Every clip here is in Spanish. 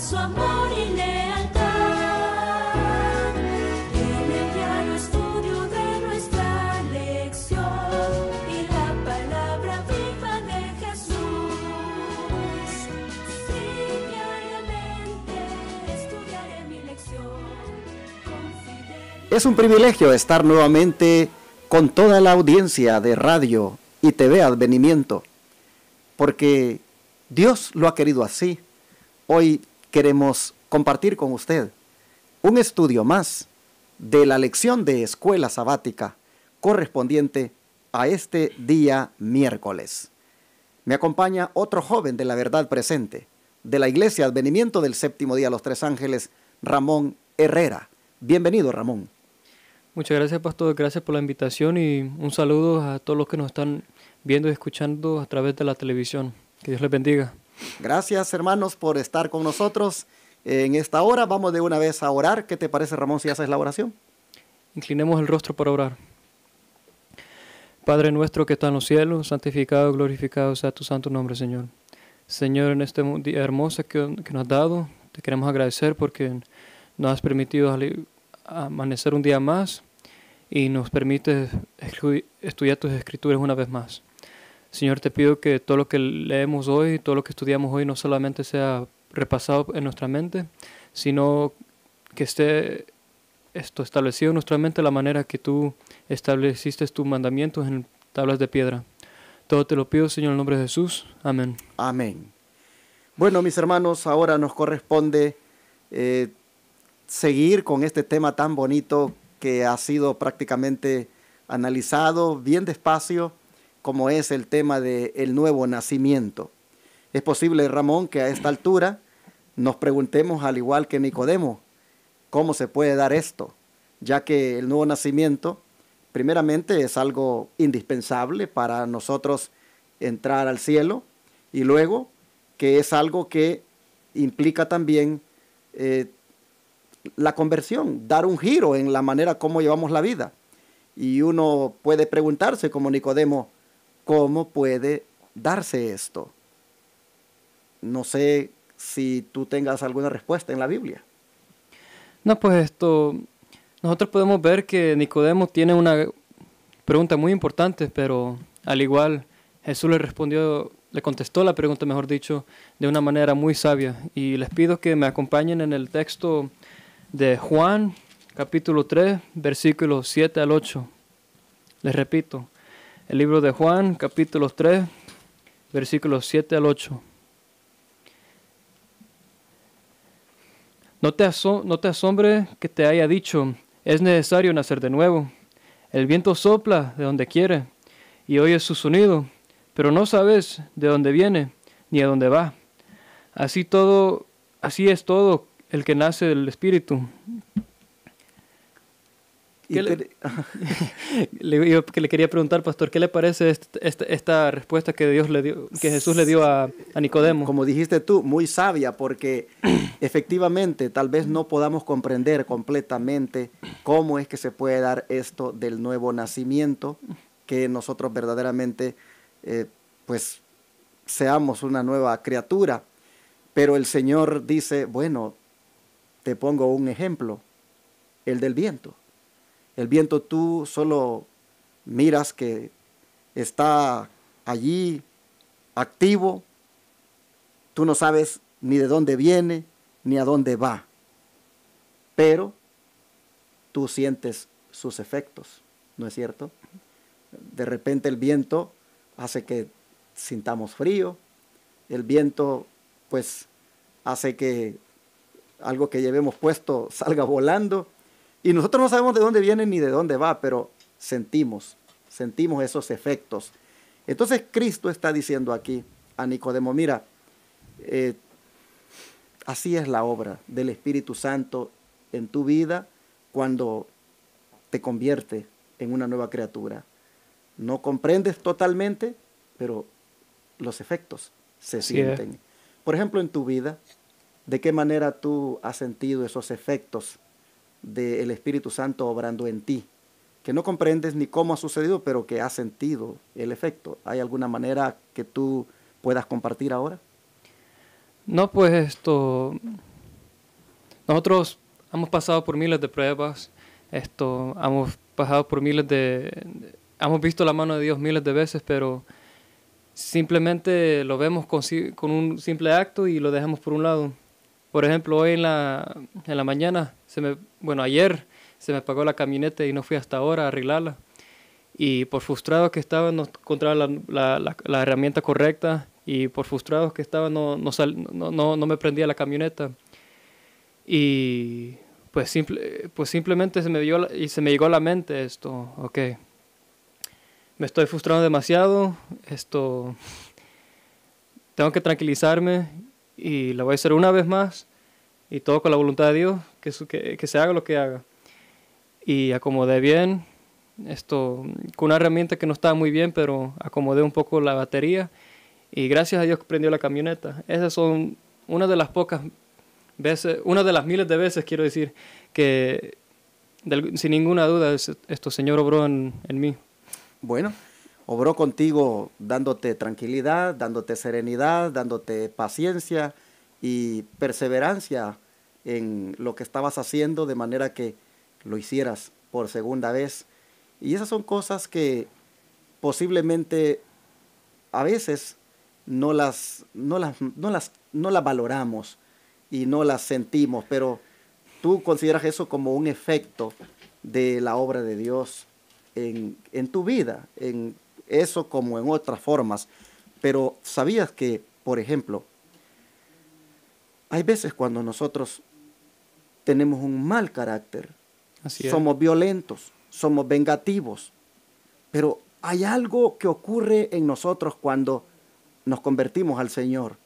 su amor y lealtad. En el diario estudio de nuestra lección y la palabra viva de Jesús. Sí, diariamente estudiaré mi lección con fidelidad. Es un privilegio estar nuevamente con toda la audiencia de radio y TV Advenimiento, porque Dios lo ha querido así. Hoy queremos compartir con usted un estudio más de la lección de escuela sabática correspondiente a este día miércoles. Me acompaña otro joven de la verdad presente, de la Iglesia Advenimiento del Séptimo Día de los Tres Ángeles, Ramón Herrera. Bienvenido, Ramón. Muchas gracias, pastor. Gracias por la invitación y un saludo a todos los que nos están viendo y escuchando a través de la televisión. Que Dios les bendiga. Gracias, hermanos, por estar con nosotros en esta hora. Vamos de una vez a orar. ¿Qué te parece, Ramón, si haces la oración? Inclinemos el rostro para orar. Padre nuestro que está en los cielos, santificado, glorificado sea tu santo nombre, Señor. Señor, en este día hermoso que nos has dado, te queremos agradecer porque nos has permitido amanecer un día más y nos permite estudiar tus escrituras una vez más. Señor, te pido que todo lo que leemos hoy, todo lo que estudiamos hoy no solamente sea repasado en nuestra mente, sino que esté establecido en nuestra mente la manera que tú estableciste tus mandamientos en tablas de piedra. Todo te lo pido, Señor, en el nombre de Jesús. Amén. Amén. Bueno, mis hermanos, ahora nos corresponde seguir con este tema tan bonito que ha sido prácticamente analizado bien despacio, como es el tema del nuevo nacimiento. Es posible, Ramón, que a esta altura nos preguntemos, al igual que Nicodemo, ¿cómo se puede dar esto? Ya que el nuevo nacimiento, primeramente, es algo indispensable para nosotros entrar al cielo, y luego que es algo que implica también la conversión, dar un giro en la manera como llevamos la vida. Y uno puede preguntarse, como Nicodemo, ¿cómo puede darse esto? No sé si tú tengas alguna respuesta en la Biblia. No, pues nosotros podemos ver que Nicodemo tiene una pregunta muy importante, pero al igual Jesús le contestó la pregunta, mejor dicho, de una manera muy sabia. Y les pido que me acompañen en el texto de Juan, capítulo 3, versículos 7 al 8. Les repito, el libro de Juan, capítulo 3, versículos 7 al 8. No te asombre que te haya dicho, es necesario nacer de nuevo. El viento sopla de donde quiere y oyes su sonido, pero no sabes de dónde viene ni a dónde va. Así es todo el que nace del Espíritu. Le quería preguntar, pastor, ¿qué le parece esta respuesta que Jesús le dio a Nicodemo? Como dijiste tú, muy sabia, porque efectivamente tal vez no podamos comprender completamente cómo es que se puede dar esto del nuevo nacimiento, que nosotros verdaderamente pues seamos una nueva criatura. Pero el Señor dice, bueno, te pongo un ejemplo, el del viento. El viento tú solo miras que está allí activo, tú no sabes ni de dónde viene ni a dónde va, pero tú sientes sus efectos, ¿no es cierto? De repente el viento hace que sintamos frío, el viento pues hace que algo que llevemos puesto salga volando, y nosotros no sabemos de dónde viene ni de dónde va, pero sentimos esos efectos. Entonces Cristo está diciendo aquí a Nicodemo, mira, así es la obra del Espíritu Santo en tu vida cuando te convierte en una nueva criatura. No comprendes totalmente, pero los efectos se sienten. Por ejemplo, en tu vida, ¿de qué manera tú has sentido esos efectos del Espíritu Santo obrando en ti? Que no comprendes ni cómo ha sucedido, pero que has sentido el efecto. ¿Hay alguna manera que tú puedas compartir ahora? No, pues nosotros hemos pasado por miles de pruebas, hemos pasado por hemos visto la mano de Dios miles de veces, pero simplemente lo vemos con un simple acto y lo dejamos por un lado. Por ejemplo, hoy en la mañana, ayer se me apagó la camioneta y no fui hasta ahora a arreglarla. Y por frustrado que estaba, no encontraba la herramienta correcta, y por frustrado que estaba, no me prendía la camioneta. Y pues simplemente se me llegó a la mente ok, me estoy frustrando demasiado, tengo que tranquilizarme y la voy a hacer una vez más, y todo con la voluntad de Dios, que se haga lo que haga. Y acomodé bien, con una herramienta que no estaba muy bien, pero acomodé un poco la batería, y gracias a Dios prendió la camioneta. Esas son una de las pocas veces, una de las miles de veces, quiero decir, que sin ninguna duda Señor obró en mí. Bueno, obró contigo dándote tranquilidad, dándote serenidad, dándote paciencia y perseverancia en lo que estabas haciendo, de manera que lo hicieras por segunda vez. Y esas son cosas que posiblemente a veces no las valoramos y no las sentimos, pero tú consideras eso como un efecto de la obra de Dios en tu vida, en eso como en otras formas. Pero ¿sabías que, por ejemplo, hay veces cuando nosotros tenemos un mal carácter, somos violentos, somos vengativos, pero hay algo que ocurre en nosotros cuando nos convertimos al Señor,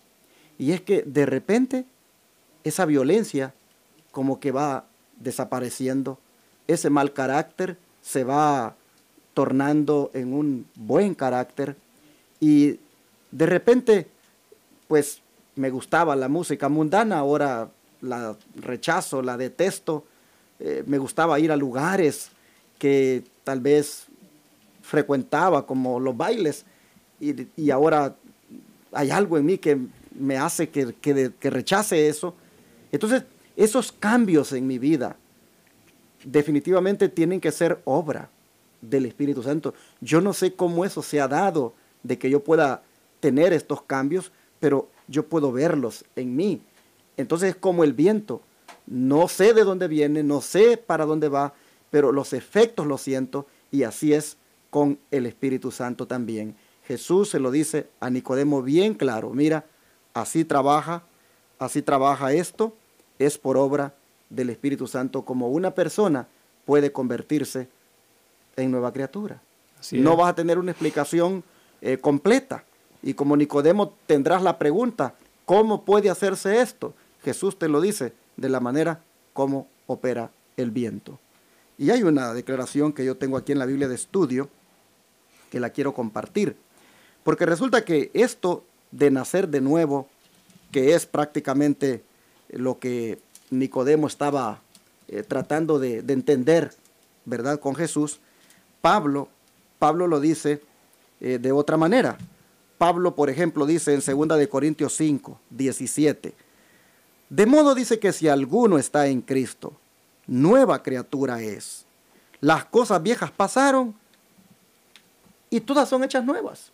y es que de repente esa violencia como que va desapareciendo, ese mal carácter se va tornando en un buen carácter, y de repente pues me gustaba la música mundana, ahora la rechazo, la detesto. Me gustaba ir a lugares que tal vez frecuentaba, como los bailes, y ahora hay algo en mí que me hace que rechace eso. Entonces, esos cambios en mi vida definitivamente tienen que ser obra del Espíritu Santo. Yo no sé cómo eso se ha dado, de que yo pueda tener estos cambios, pero yo puedo verlos en mí. Entonces es como el viento. No sé de dónde viene, no sé para dónde va, pero los efectos los siento, y así es con el Espíritu Santo también. Jesús se lo dice a Nicodemo bien claro: mira, así trabaja esto, es por obra del Espíritu Santo, como una persona puede convertirse en nueva criatura. No vas a tener una explicación completa, y como Nicodemo tendrás la pregunta: ¿cómo puede hacerse esto? Jesús te lo dice de la manera como opera el viento. Y hay una declaración que yo tengo aquí en la Biblia de estudio que la quiero compartir, porque resulta que esto de nacer de nuevo, que es prácticamente lo que Nicodemo estaba tratando de entender, ¿verdad?, con Jesús, Pablo lo dice de otra manera. Pablo, por ejemplo, dice en 2 de Corintios 5, 17, de modo dice que si alguno está en Cristo, nueva criatura es. Las cosas viejas pasaron y todas son hechas nuevas.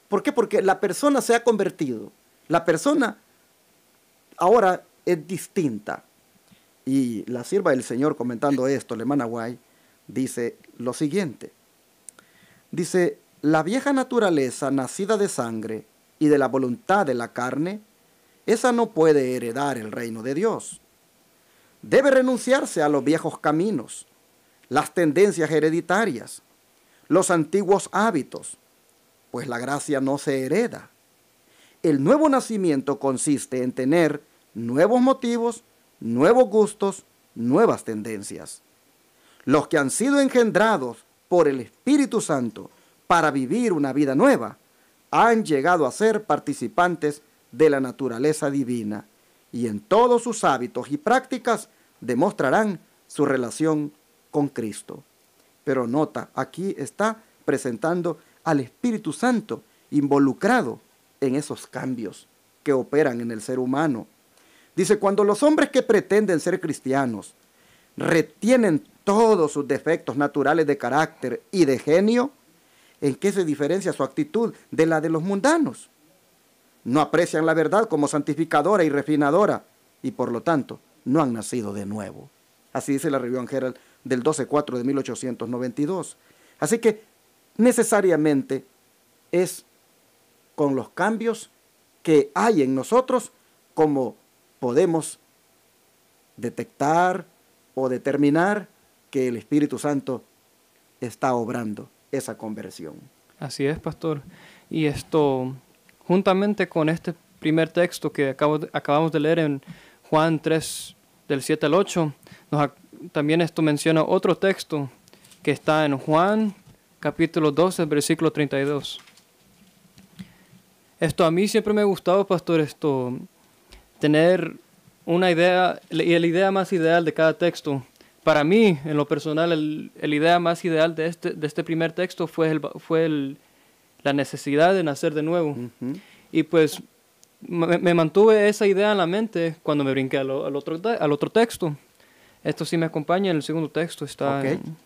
¿Por qué? Porque la persona se ha convertido. La persona ahora es distinta. Y la sierva del Señor, comentando esto, la hermana White, dice lo siguiente. Dice: la vieja naturaleza nacida de sangre y de la voluntad de la carne, esa no puede heredar el reino de Dios. Debe renunciarse a los viejos caminos, las tendencias hereditarias, los antiguos hábitos, pues la gracia no se hereda. El nuevo nacimiento consiste en tener nuevos motivos, nuevos gustos, nuevas tendencias. Los que han sido engendrados por el Espíritu Santo para vivir una vida nueva, han llegado a ser participantes de la naturaleza divina, y en todos sus hábitos y prácticas demostrarán su relación con Cristo. Pero nota, aquí está presentando al Espíritu Santo involucrado en esos cambios que operan en el ser humano. Dice, cuando los hombres que pretenden ser cristianos retienen todos sus defectos naturales de carácter y de genio, ¿en qué se diferencia su actitud de la de los mundanos? No aprecian la verdad como santificadora y refinadora, y por lo tanto no han nacido de nuevo. Así dice la Review and Herald del 12/4 de 1892. Así que necesariamente es con los cambios que hay en nosotros como podemos detectar o determinar que el Espíritu Santo está obrando esa conversión. Así es, pastor. Y esto, juntamente con este primer texto que acabamos de leer en Juan 3, del 7 al 8, también esto menciona otro texto que está en Juan, capítulo 12, versículo 32. Esto a mí siempre me ha gustado, pastor, tener una idea, y la idea más ideal de cada texto. Para mí, en lo personal, la idea más ideal de este primer texto fue la necesidad de nacer de nuevo. Uh-huh. Y pues me mantuve esa idea en la mente cuando me brinqué al otro texto. Esto sí me acompaña en el segundo texto, está en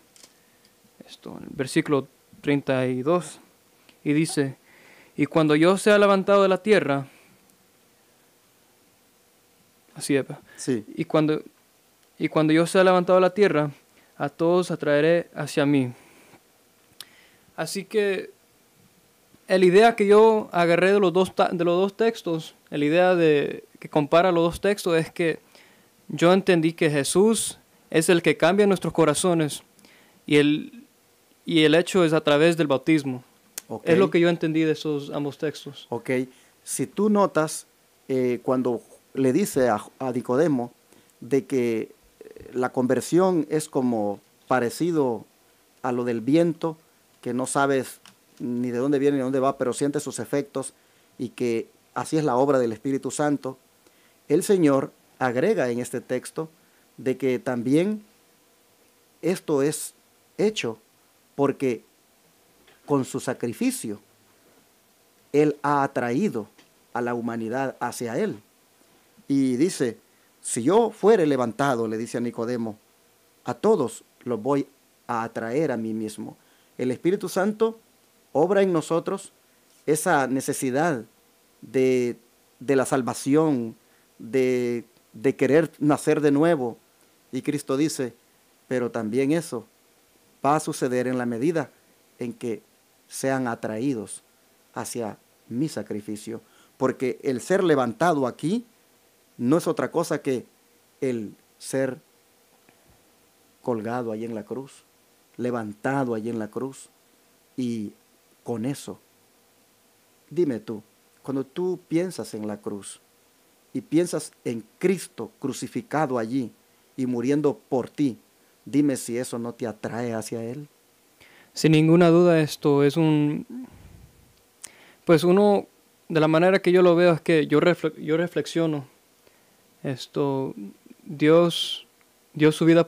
el versículo 32. Y dice, y cuando yo sea levantado de la tierra, así es, sí. y cuando yo sea levantado de la tierra, a todos atraeré hacia mí. Así que la idea que yo agarré de los dos textos, la idea que compara los dos textos es que yo entendí que Jesús es el que cambia nuestros corazones y el hecho es a través del bautismo. Okay. Es lo que yo entendí de esos ambos textos. Ok, si tú notas cuando le dice a Nicodemo de que la conversión es como parecido a lo del viento, que no sabes ni de dónde viene ni de dónde va, pero sientes sus efectos y que así es la obra del Espíritu Santo, el Señor agrega en este texto de que también esto es hecho porque con su sacrificio Él ha atraído a la humanidad hacia Él. Y dice, si yo fuere levantado, le dice a Nicodemo, a todos los voy a atraer a mí mismo. El Espíritu Santo obra en nosotros esa necesidad de la salvación, de querer nacer de nuevo. Y Cristo dice, pero también eso va a suceder en la medida en que sean atraídos hacia mi sacrificio. Porque el ser levantado aquí no es otra cosa que el ser colgado allí en la cruz, levantado allí en la cruz. Y con eso, dime tú, cuando tú piensas en la cruz y piensas en Cristo crucificado allí y muriendo por ti, dime si eso no te atrae hacia Él. Sin ninguna duda esto es pues uno, de la manera que yo lo veo es que yo reflexiono. Dios dio su vida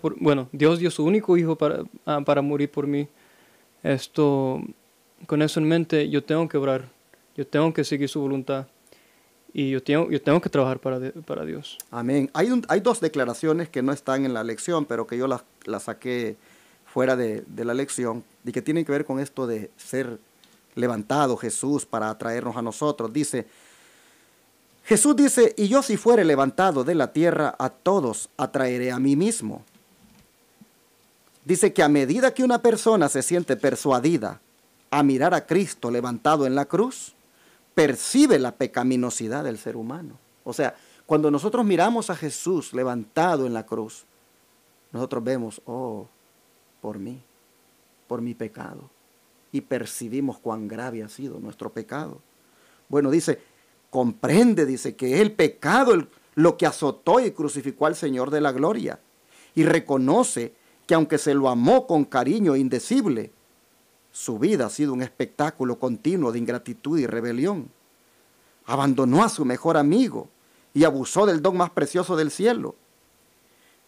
Dios dio su único hijo para morir por mí. Con eso en mente, yo tengo que orar, yo tengo que seguir su voluntad y yo tengo que trabajar para Dios. Amén. Hay dos declaraciones que no están en la lección, pero que yo las saqué fuera de la lección y que tienen que ver con esto de ser levantado Jesús para atraernos a nosotros. Jesús dice, y yo si fuere levantado de la tierra, a todos atraeré a mí mismo. Dice que a medida que una persona se siente persuadida a mirar a Cristo levantado en la cruz, percibe la pecaminosidad del ser humano. O sea, cuando nosotros miramos a Jesús levantado en la cruz, nosotros vemos, por mí, por mi pecado. Y percibimos cuán grave ha sido nuestro pecado. Bueno, comprende, que es el pecado lo que azotó y crucificó al Señor de la gloria. Y reconoce que aunque se lo amó con cariño indecible, su vida ha sido un espectáculo continuo de ingratitud y rebelión. Abandonó a su mejor amigo y abusó del don más precioso del cielo.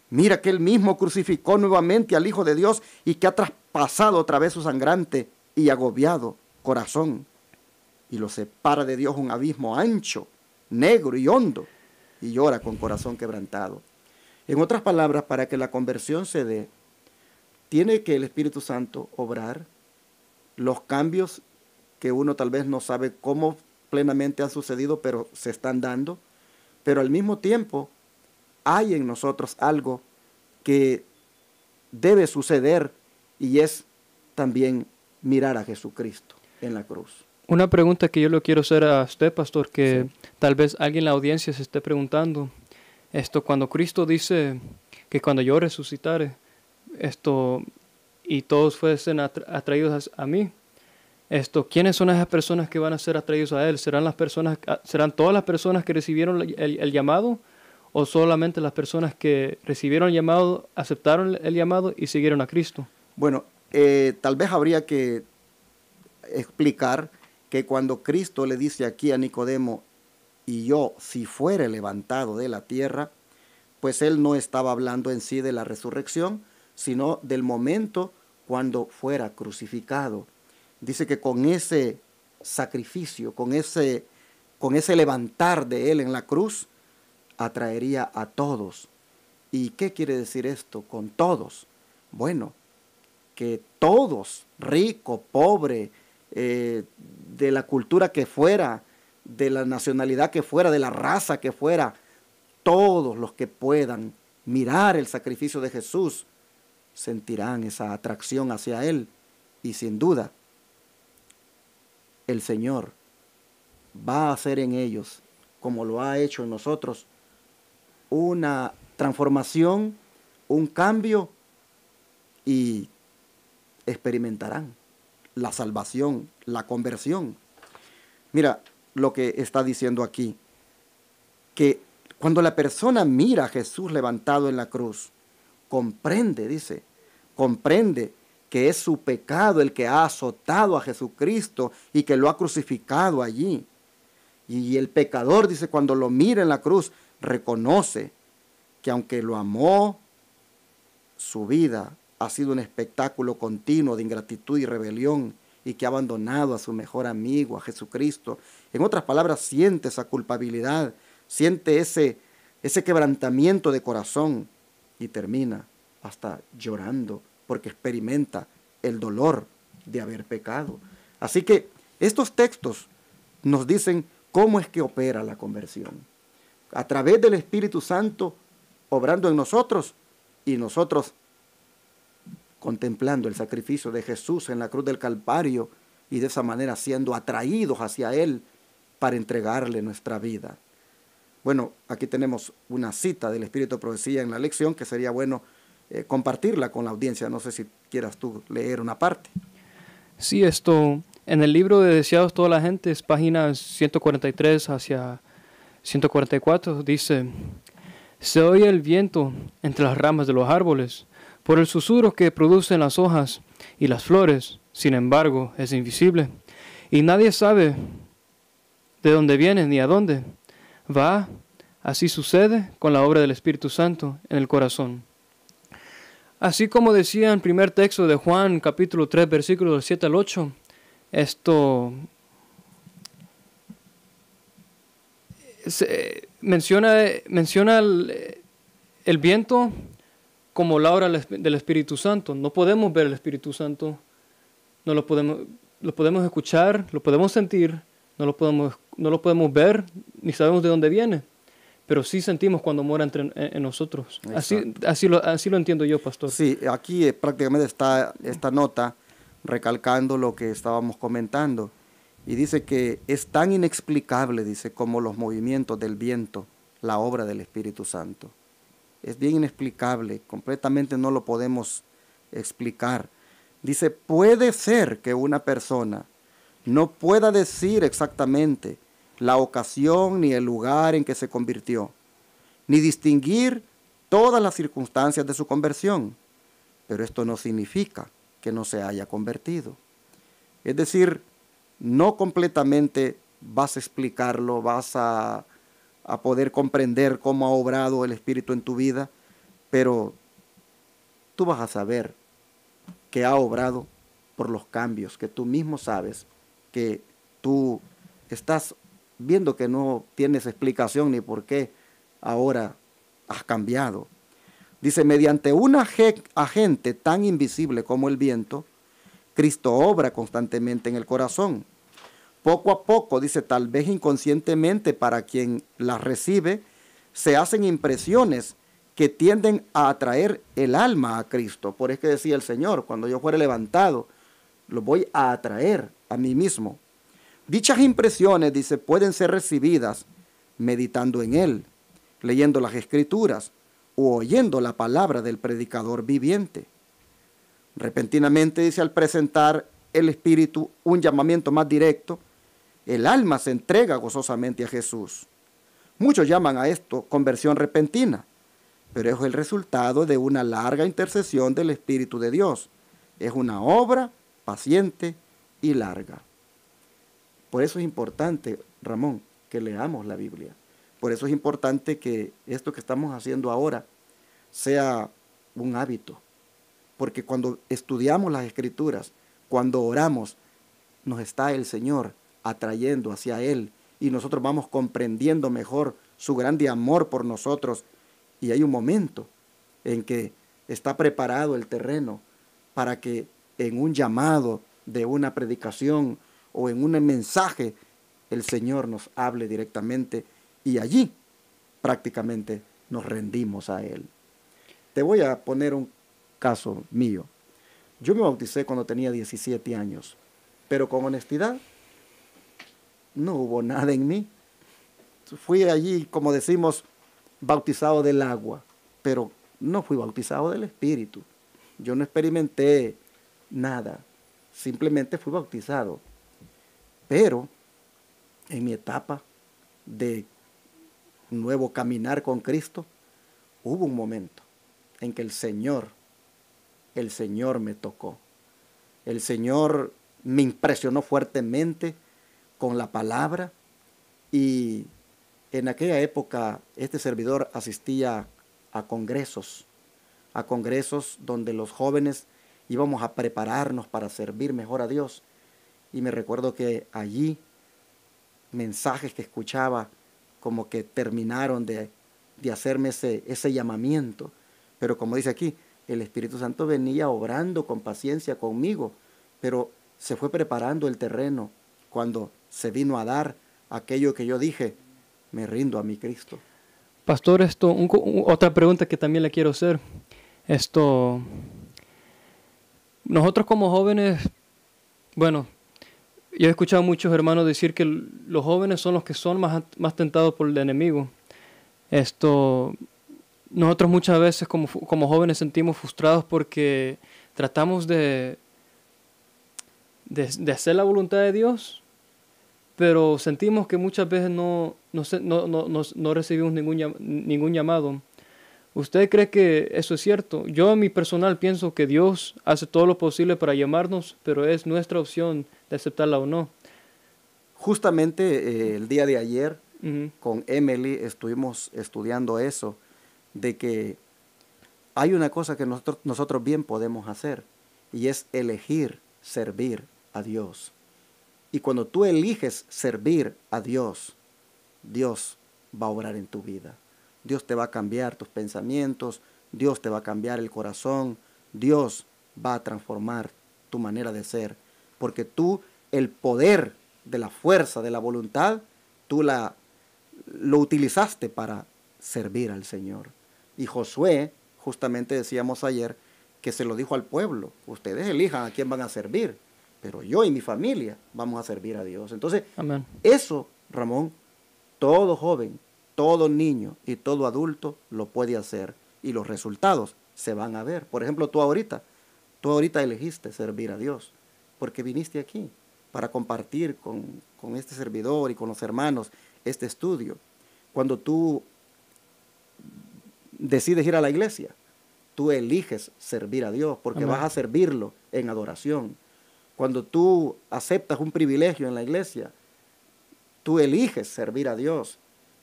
Mira que él mismo crucificó nuevamente al Hijo de Dios y que ha traspasado otra vez su sangrante y agobiado corazón. Y lo separa de Dios un abismo ancho, negro y hondo. y llora con corazón quebrantado. En otras palabras, para que la conversión se dé, tiene que el Espíritu Santo obrar los cambios que uno tal vez no sabe cómo plenamente han sucedido, pero se están dando. Pero al mismo tiempo hay en nosotros algo que debe suceder, y es también mirar a Jesucristo en la cruz. Una pregunta que yo le quiero hacer a usted, pastor, que tal vez alguien en la audiencia se esté preguntando. Cuando Cristo dice que cuando yo resucitare, y todos fuesen atraídos a mí, ¿quiénes son esas personas que van a ser atraídos a Él? ¿Serán todas las personas que recibieron el llamado? ¿O solamente las personas que recibieron el llamado, aceptaron el llamado y siguieron a Cristo? Bueno, tal vez habría que explicar que cuando Cristo le dice aquí a Nicodemo, y yo si fuere levantado de la tierra, pues Él no estaba hablando en sí de la resurrección, sino del momento cuando fuera crucificado. Dice que con ese sacrificio, con ese levantar de Él en la cruz, atraería a todos. ¿Y qué quiere decir esto con todos? Bueno, que todos, rico, pobre, de la cultura que fuera, de la nacionalidad que fuera, de la raza que fuera, todos los que puedan mirar el sacrificio de Jesús sentirán esa atracción hacia Él, y sin duda el Señor va a hacer en ellos, como lo ha hecho en nosotros, una transformación, un cambio, y experimentarán la salvación, la conversión. Mira lo que está diciendo aquí, que cuando la persona mira a Jesús levantado en la cruz, comprende que es su pecado el que ha azotado a Jesucristo y que lo ha crucificado allí. Y el pecador, dice, cuando lo mira en la cruz, reconoce que aunque lo amó, su vida ha sido un espectáculo continuo de ingratitud y rebelión, y que ha abandonado a su mejor amigo, a Jesucristo. En otras palabras, siente esa culpabilidad, siente ese quebrantamiento de corazón, y termina hasta llorando porque experimenta el dolor de haber pecado. Así que estos textos nos dicen cómo es que opera la conversión. A través del Espíritu Santo obrando en nosotros, y nosotros contemplando el sacrificio de Jesús en la cruz del Calvario, y de esa manera siendo atraídos hacia Él para entregarle nuestra vida. Bueno, aquí tenemos una cita del Espíritu de Profecía en la lección que sería bueno compartirla con la audiencia. No sé si quieras tú leer una parte. Sí, en el libro de Deseados toda la gente, es páginas 143 hacia 144, dice: se oye el viento entre las ramas de los árboles, por el susurro que producen las hojas y las flores, sin embargo, es invisible, y nadie sabe de dónde viene ni a dónde va. Así sucede con la obra del Espíritu Santo en el corazón. Así como decía en primer texto de Juan, capítulo 3, versículos del 7 al 8, menciona el viento como la obra del Espíritu Santo. No podemos ver el Espíritu Santo, no lo podemos escuchar, lo podemos sentir, no lo podemos ver, ni sabemos de dónde viene, pero sí sentimos cuando mora en nosotros. Así lo entiendo yo, pastor. Sí, aquí prácticamente está esta nota recalcando lo que estábamos comentando, y dice que es tan inexplicable, dice, como los movimientos del viento, la obra del Espíritu Santo. Es bien inexplicable, completamente no lo podemos explicar. Dice, puede ser que una persona no pueda decir exactamente la ocasión ni el lugar en que se convirtió, ni distinguir todas las circunstancias de su conversión, pero esto no significa que no se haya convertido. Es decir, no completamente vas a explicarlo, vas a poder comprender cómo ha obrado el Espíritu en tu vida, pero tú vas a saber que ha obrado por los cambios que tú mismo sabes, que tú estás viendo que no tienes explicación ni por qué ahora has cambiado. Dice, mediante un agente tan invisible como el viento, Cristo obra constantemente en el corazón. Poco a poco, dice, tal vez inconscientemente para quien las recibe, se hacen impresiones que tienden a atraer el alma a Cristo. Por eso que decía el Señor, cuando yo fuere levantado, lo voy a atraer a mí mismo. Dichas impresiones, dice, pueden ser recibidas meditando en Él, leyendo las Escrituras o oyendo la palabra del predicador viviente. Repentinamente, dice, al presentar el Espíritu un llamamiento más directo, el alma se entrega gozosamente a Jesús. Muchos llaman a esto conversión repentina, pero es el resultado de una larga intercesión del Espíritu de Dios. Es una obra paciente y larga. Por eso es importante, Ramón, que leamos la Biblia. Por eso es importante que esto que estamos haciendo ahora sea un hábito. Porque cuando estudiamos las Escrituras, cuando oramos, nos está el Señor atrayendo hacia Él y nosotros vamos comprendiendo mejor su grande amor por nosotros. Y hay un momento en que está preparado el terreno para que en un llamado de una predicación o en un mensaje el Señor nos hable directamente y allí prácticamente nos rendimos a Él. Te voy a poner un caso mío. Yo me bauticé cuando tenía 17 años, pero con honestidad no hubo nada en mí. Fui allí, como decimos, bautizado del agua, pero no fui bautizado del Espíritu. Yo no experimenté nada, simplemente fui bautizado. Pero en mi etapa de nuevo caminar con Cristo, hubo un momento en que el Señor me tocó. El Señor me impresionó fuertemente con la palabra y en aquella época este servidor asistía a congresos donde los jóvenes íbamos a prepararnos para servir mejor a Dios. Y me recuerdo que allí mensajes que escuchaba como que terminaron de hacerme ese llamamiento. Pero como dice aquí, el Espíritu Santo venía obrando con paciencia conmigo, pero se fue preparando el terreno cuando se vino a dar aquello que yo dije, me rindo a mi Cristo. Pastor, otra pregunta que también le quiero hacer. Nosotros como jóvenes, bueno, yo he escuchado a muchos hermanos decir que los jóvenes son los que son más tentados por el enemigo. Nosotros muchas veces como jóvenes sentimos frustrados porque tratamos de hacer la voluntad de Dios, pero sentimos que muchas veces no recibimos ningún llamado. ¿Usted cree que eso es cierto? Yo en mi personal pienso que Dios hace todo lo posible para llamarnos, pero es nuestra opción de aceptarla o no. Justamente el día de ayer con Emily estuvimos estudiando eso, de que hay una cosa que nosotros bien podemos hacer y es elegir servir a Dios. Y cuando tú eliges servir a Dios, Dios va a obrar en tu vida. Dios te va a cambiar tus pensamientos, Dios te va a cambiar el corazón, Dios va a transformar tu manera de ser. Porque tú, el poder de la fuerza, de la voluntad, tú lo utilizaste para servir al Señor. Y Josué, justamente decíamos ayer, que se lo dijo al pueblo, ustedes elijan a quién van a servir, pero yo y mi familia vamos a servir a Dios. Entonces, Amén. Eso, Ramón, todo joven, todo niño y todo adulto lo puede hacer y los resultados se van a ver. Por ejemplo, tú ahorita elegiste servir a Dios porque viniste aquí para compartir con este servidor y con los hermanos este estudio. Cuando tú decides ir a la iglesia, tú eliges servir a Dios porque Amén. Vas a servirlo en adoración. Cuando tú aceptas un privilegio en la iglesia, tú eliges servir a Dios.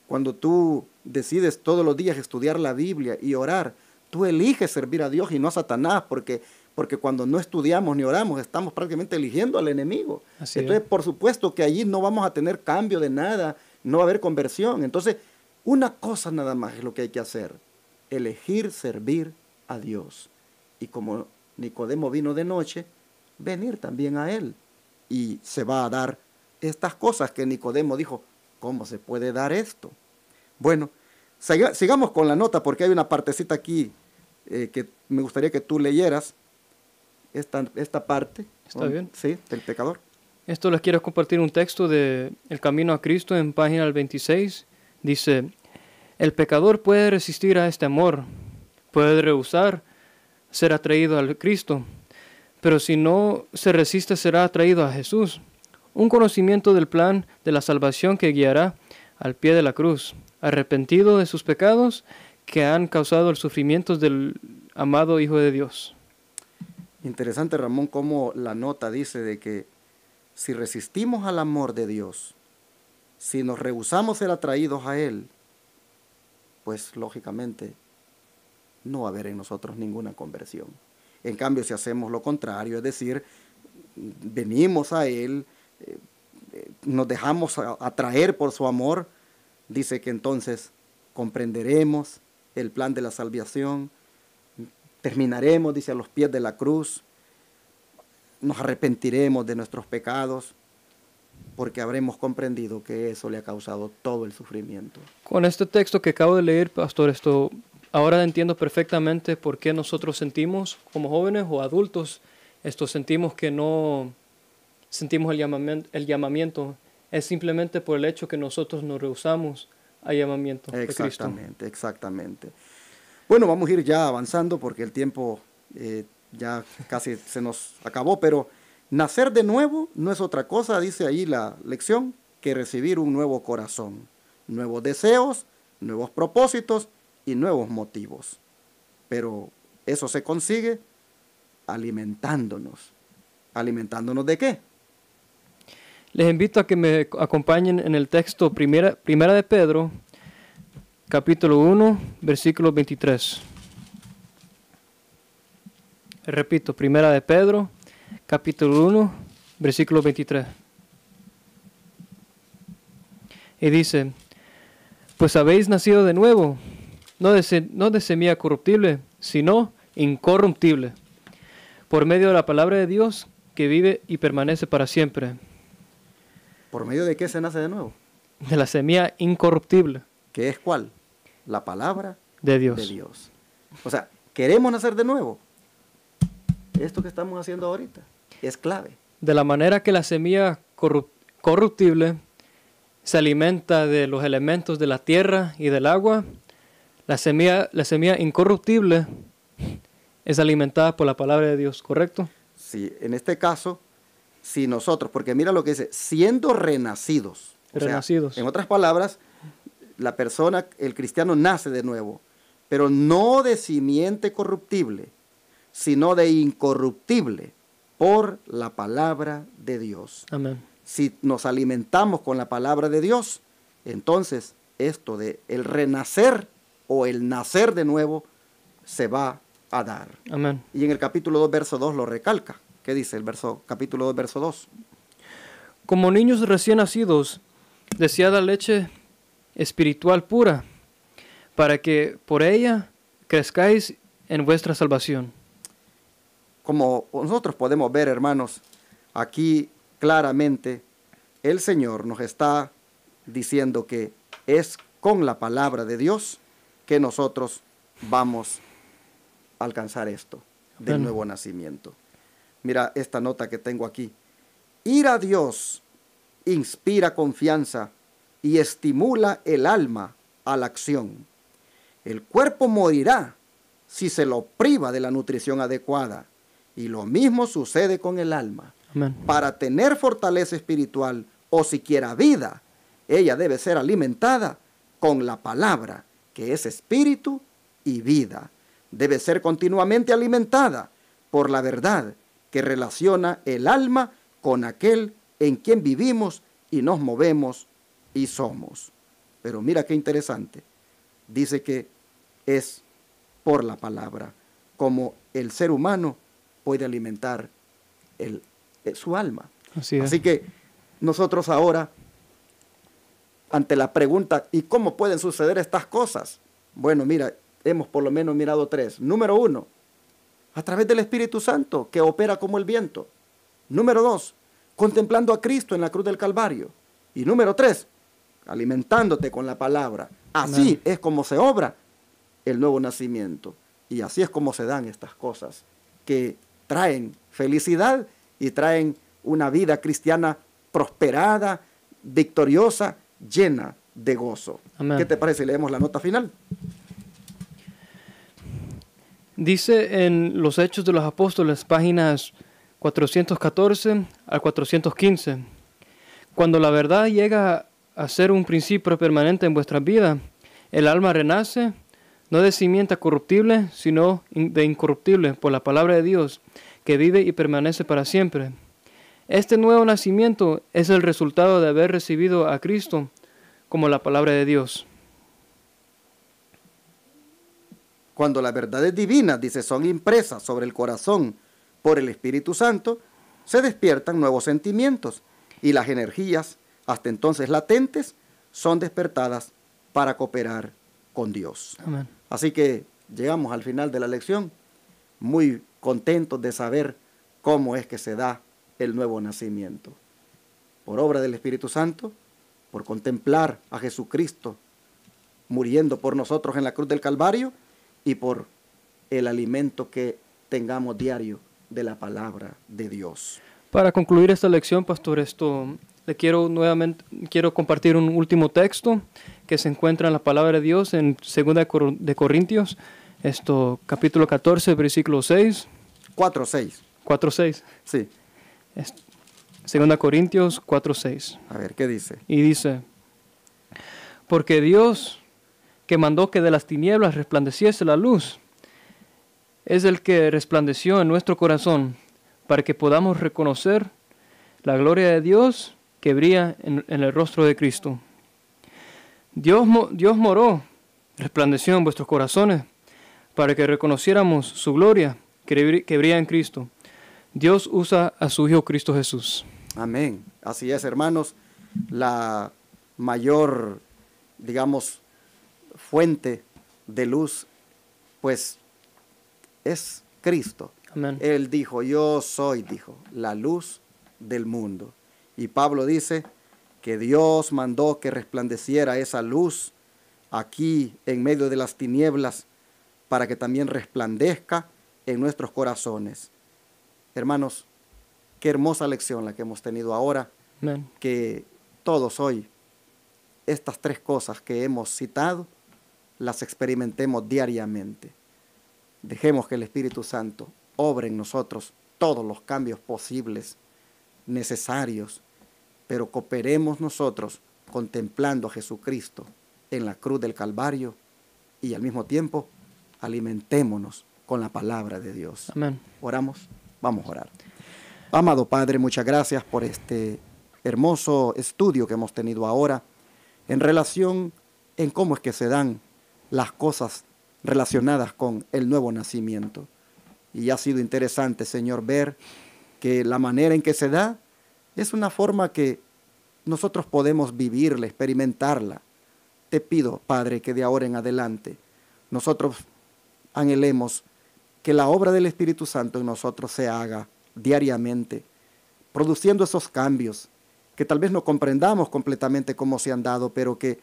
Cuando tú decides todos los días estudiar la Biblia y orar, tú eliges servir a Dios y no a Satanás, porque cuando no estudiamos ni oramos, estamos prácticamente eligiendo al enemigo. Entonces, por supuesto que allí no vamos a tener cambio de nada, no va a haber conversión. Entonces, Una cosa nada más es lo que hay que hacer, elegir servir a Dios. Y como Nicodemo vino de noche, venir también a Él. Y se va a dar estas cosas que Nicodemo dijo, ¿cómo se puede dar esto? Bueno, sigamos con la nota porque hay una partecita aquí que me gustaría que tú leyeras. Esta parte. ¿Está bien? Sí, del pecador. Esto les quiero compartir un texto de El Camino a Cristo en página 26. Dice, el pecador puede resistir a este amor, puede rehusar ser atraído al Cristo, pero si no se resiste será atraído a Jesús. Un conocimiento del plan de la salvación que guiará al pie de la cruz, arrepentido de sus pecados que han causado el sufrimiento del amado Hijo de Dios. Interesante, Ramón, cómo la nota dice de que si resistimos al amor de Dios, si nos rehusamos ser atraídos a Él, pues lógicamente no va a haber en nosotros ninguna conversión. En cambio, si hacemos lo contrario, es decir, venimos a Él, nos dejamos atraer por su amor, dice que entonces comprenderemos el plan de la salvación, terminaremos, dice, a los pies de la cruz, nos arrepentiremos de nuestros pecados, porque habremos comprendido que eso le ha causado todo el sufrimiento. Con este texto que acabo de leer, pastor, ahora entiendo perfectamente por qué nosotros sentimos, como jóvenes o adultos, sentimos que no sentimos el llamamiento. Es simplemente por el hecho que nosotros nos rehusamos al llamamiento de Cristo. Exactamente. Bueno, vamos a ir ya avanzando porque el tiempo ya casi se nos acabó, pero nacer de nuevo no es otra cosa, dice ahí la lección, que recibir un nuevo corazón, nuevos deseos, nuevos propósitos y nuevos motivos. Pero eso se consigue alimentándonos. ¿Alimentándonos de qué? Les invito a que me acompañen en el texto primera de Pedro, capítulo 1, versículo 23. Repito, primera de Pedro, capítulo 1, versículo 23. Y dice, pues habéis nacido de nuevo, no de semilla corruptible, sino incorruptible, por medio de la palabra de Dios que vive y permanece para siempre. ¿Por medio de qué se nace de nuevo? De la semilla incorruptible. ¿Qué es cuál? La palabra de Dios. O sea, ¿queremos nacer de nuevo? Esto que estamos haciendo ahorita es clave. De la manera que la semilla corruptible se alimenta de los elementos de la tierra y del agua, la semilla incorruptible es alimentada por la palabra de Dios, ¿correcto? Sí, en este caso, si nosotros, porque mira lo que dice, siendo renacidos. Renacidos. O sea, en otras palabras, la persona, el cristiano nace de nuevo, pero no de simiente corruptible, sino de incorruptible, por la palabra de Dios. Amén. Si nos alimentamos con la palabra de Dios, entonces esto de el renacer o el nacer de nuevo se va a dar. Amén. Y en el capítulo 2, verso 2 lo recalca. ¿Qué dice el capítulo 2, verso 2? Como niños recién nacidos, desead la leche espiritual pura, para que por ella crezcáis en vuestra salvación. Como nosotros podemos ver, hermanos, aquí claramente el Señor nos está diciendo que es con la palabra de Dios que nosotros vamos a alcanzar esto del nuevo nacimiento. Mira esta nota que tengo aquí. Ir a Dios inspira confianza y estimula el alma a la acción. El cuerpo morirá si se lo priva de la nutrición adecuada. Y lo mismo sucede con el alma. Amén. Para tener fortaleza espiritual o siquiera vida, ella debe ser alimentada con la palabra, que es espíritu y vida. Debe ser continuamente alimentada por la verdad que relaciona el alma con aquel en quien vivimos y nos movemos y somos. Pero mira qué interesante. Dice que es por la palabra, como el ser humano puede alimentar su alma. Así es. Así que nosotros ahora ante la pregunta, ¿y cómo pueden suceder estas cosas? Bueno, mira, hemos por lo menos mirado 3. Número 1, a través del Espíritu Santo, que opera como el viento. Número 2, contemplando a Cristo en la cruz del Calvario. Y número 3, alimentándote con la palabra. Así es como se obra el nuevo nacimiento. Y así es como se dan estas cosas que traen felicidad y traen una vida cristiana prosperada, victoriosa, llena de gozo. Amén. ¿Qué te parece? Leemos la nota final. Dice en los Hechos de los Apóstoles, páginas 414 al 415, cuando la verdad llega a ser un principio permanente en vuestra vida, el alma renace, no de simiente corruptible, sino de incorruptible, por la palabra de Dios, que vive y permanece para siempre. Este nuevo nacimiento es el resultado de haber recibido a Cristo como la palabra de Dios. Cuando las verdades divinas, dice, son impresas sobre el corazón por el Espíritu Santo, se despiertan nuevos sentimientos y las energías, hasta entonces latentes, son despertadas para cooperar con Dios. Amén. Así que llegamos al final de la lección, muy contentos de saber cómo es que se da el nuevo nacimiento. Por obra del Espíritu Santo, por contemplar a Jesucristo muriendo por nosotros en la cruz del Calvario y por el alimento que tengamos diario de la palabra de Dios. Para concluir esta lección, pastor, quiero compartir un último texto que se encuentra en la palabra de Dios en 2 de Corintios, capítulo 14, versículo 6. 4:6. 4:6. Sí. 2 Corintios 4:6. A ver, ¿qué dice? Y dice, porque Dios, que mandó que de las tinieblas resplandeciese la luz, es el que resplandeció en nuestro corazón para que podamos reconocer la gloria de Dios que brilla en el rostro de Cristo. Dios moró, resplandeció en vuestros corazones para que reconociéramos su gloria que brilla en Cristo. Dios usa a su Hijo Cristo Jesús. Amén. Así es, hermanos. La mayor, digamos, fuente de luz, pues, es Cristo. Amén. Él dijo, yo soy, la luz del mundo. Y Pablo dice que Dios mandó que resplandeciera esa luz aquí en medio de las tinieblas para que también resplandezca en nuestros corazones. Hermanos, qué hermosa lección la que hemos tenido ahora. Amén. Que todos hoy, estas 3 cosas que hemos citado, las experimentemos diariamente. Dejemos que el Espíritu Santo obre en nosotros todos los cambios posibles, necesarios, pero cooperemos nosotros contemplando a Jesucristo en la cruz del Calvario y al mismo tiempo alimentémonos con la palabra de Dios. Amén. Oramos, vamos a orar. Amado Padre, muchas gracias por este hermoso estudio que hemos tenido ahora en relación en cómo es que se dan las cosas relacionadas con el nuevo nacimiento. Y ha sido interesante, Señor, ver que la manera en que se da es una forma que nosotros podemos vivirla, experimentarla. Te pido, Padre, que de ahora en adelante nosotros anhelemos que la obra del Espíritu Santo en nosotros se haga diariamente, produciendo esos cambios que tal vez no comprendamos completamente cómo se han dado, pero que,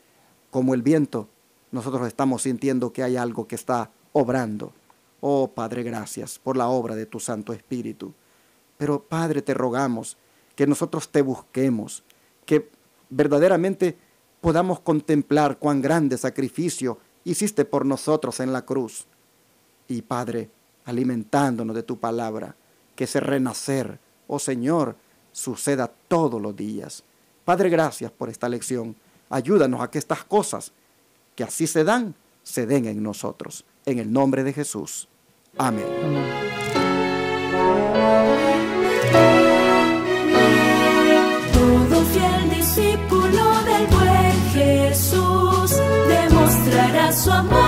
como el viento, nosotros estamos sintiendo que hay algo que está obrando. Oh, Padre, gracias por la obra de tu Santo Espíritu. Pero, Padre, te rogamos que nosotros te busquemos, que verdaderamente podamos contemplar cuán grande sacrificio hiciste por nosotros en la cruz. Y, Padre, alimentándonos de tu palabra, que ese renacer, oh Señor, suceda todos los días. Padre, gracias por esta lección. Ayúdanos a que estas cosas, que así se dan, se den en nosotros. En el nombre de Jesús. Amén. Amén. Todo fiel discípulo del buen Jesús demostrará su amor.